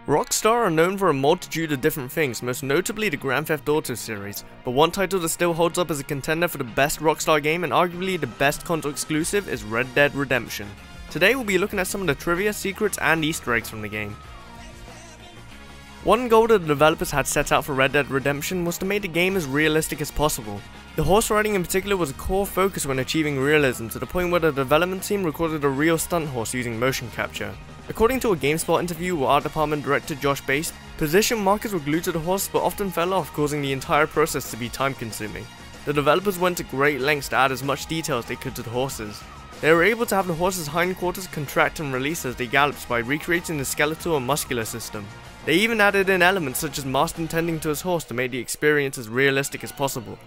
Rockstar are known for a multitude of different things, most notably the Grand Theft Auto series, but one title that still holds up as a contender for the best Rockstar game and arguably the best console exclusive is Red Dead Redemption. Today we'll be looking at some of the trivia, secrets and Easter eggs from the game. One goal that the developers had set out for Red Dead Redemption was to make the game as realistic as possible. The horse riding in particular was a core focus when achieving realism, to the point where the development team recorded a real stunt horse using motion capture. According to a GameSpot interview with art department director Josh Bass, position markers were glued to the horse but often fell off, causing the entire process to be time consuming. The developers went to great lengths to add as much detail as they could to the horses. They were able to have the horse's hindquarters contract and release as they galloped by recreating the skeletal and muscular system. They even added in elements such as Marston tending to his horse to make the experience as realistic as possible.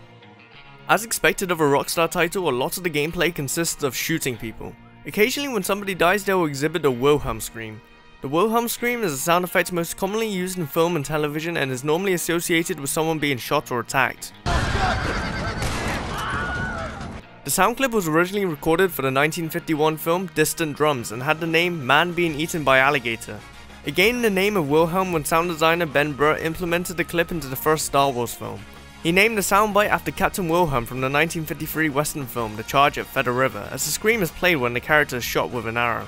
As expected of a Rockstar title, a lot of the gameplay consists of shooting people. Occasionally when somebody dies, they will exhibit a Wilhelm scream. The Wilhelm scream is a sound effect most commonly used in film and television and is normally associated with someone being shot or attacked. The sound clip was originally recorded for the 1951 film Distant Drums and had the name Man Being Eaten by Alligator. It gained the name of Wilhelm when sound designer Ben Burtt implemented the clip into the first Star Wars film. He named the soundbite after Captain Wilhelm from the 1953 western film The Charge at Feather River, as the scream is played when the character is shot with an arrow.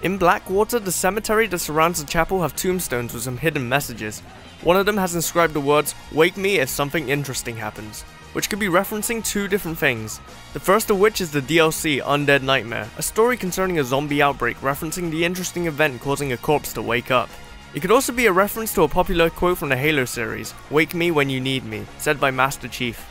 In Blackwater, the cemetery that surrounds the chapel have tombstones with some hidden messages. One of them has inscribed the words, "Wake me if something interesting happens," which could be referencing two different things. The first of which is the DLC Undead Nightmare, a story concerning a zombie outbreak referencing the interesting event causing a corpse to wake up. It could also be a reference to a popular quote from the Halo series, "Wake me when you need me," said by Master Chief.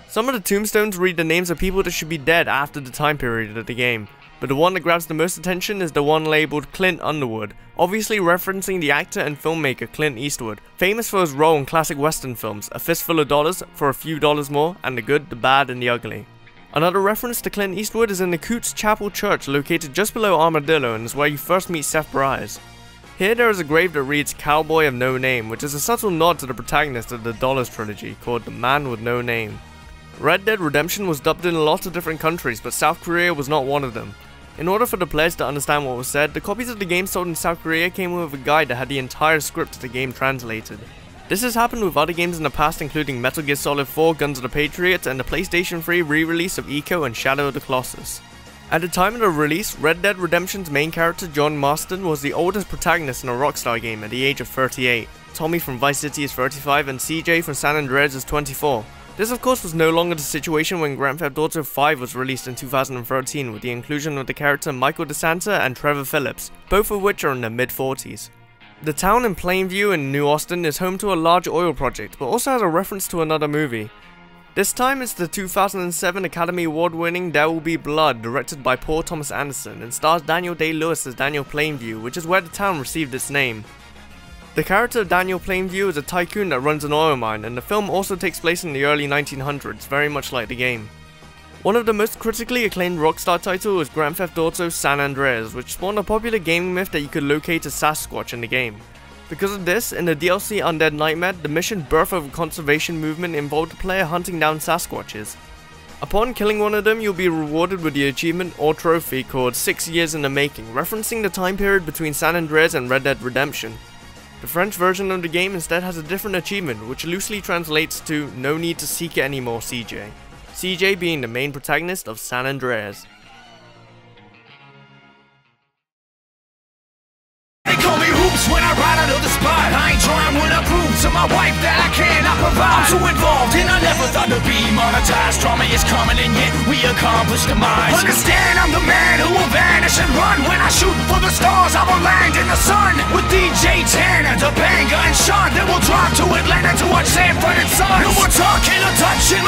Some of the tombstones read the names of people that should be dead after the time period of the game, but the one that grabs the most attention is the one labelled Clint Underwood, obviously referencing the actor and filmmaker Clint Eastwood, famous for his role in classic western films A Fistful of Dollars, For a Few Dollars More, and The Good, the Bad and the Ugly. Another reference to Clint Eastwood is in the Coots Chapel Church located just below Armadillo and is where you first meet Seth Briers. Here there is a grave that reads Cowboy of No Name, which is a subtle nod to the protagonist of the Dollars trilogy called The Man with No Name. Red Dead Redemption was dubbed in a lot of different countries, but South Korea was not one of them. In order for the players to understand what was said, the copies of the game sold in South Korea came with a guide that had the entire script of the game translated. This has happened with other games in the past, including Metal Gear Solid 4, Guns of the Patriot, and the PlayStation 3 re-release of Eco and Shadow of the Colossus. At the time of the release, Red Dead Redemption's main character John Marston was the oldest protagonist in a Rockstar game at the age of 38. Tommy from Vice City is 35 and CJ from San Andreas is 24. This of course was no longer the situation when Grand Theft Auto 5 was released in 2013 with the inclusion of the character Michael DeSanta and Trevor Phillips, both of which are in their mid-40s. The town in Plainview in New Austin is home to a large oil project, but also has a reference to another movie. This time it's the 2007 Academy Award-winning There Will Be Blood, directed by Paul Thomas Anderson, and stars Daniel Day-Lewis as Daniel Plainview, which is where the town received its name. The character of Daniel Plainview is a tycoon that runs an oil mine, and the film also takes place in the early 1900s, very much like the game. One of the most critically acclaimed Rockstar titles is Grand Theft Auto San Andreas, which spawned a popular gaming myth that you could locate a Sasquatch in the game. Because of this, in the DLC Undead Nightmare, the mission Birth of a Conservation Movement involved the player hunting down Sasquatches. Upon killing one of them, you'll be rewarded with the achievement or trophy called 6 Years in the Making, referencing the time period between San Andreas and Red Dead Redemption. The French version of the game instead has a different achievement, which loosely translates to "No need to seek it anymore, CJ." CJ being the main protagonist of San Andreas. When I ride out of the spot, I ain't trying when I prove to my wife that I cannot provide. I'm too involved and I never thought to be monetized. Drama is coming and yet we accomplish demise. Understand I'm the man who will vanish and run. When I shoot for the stars, I will land in the sun. With DJ 10 and Topanga and Sean, then we'll drive to Atlanta to watch Sanford and Son. No more talking or touching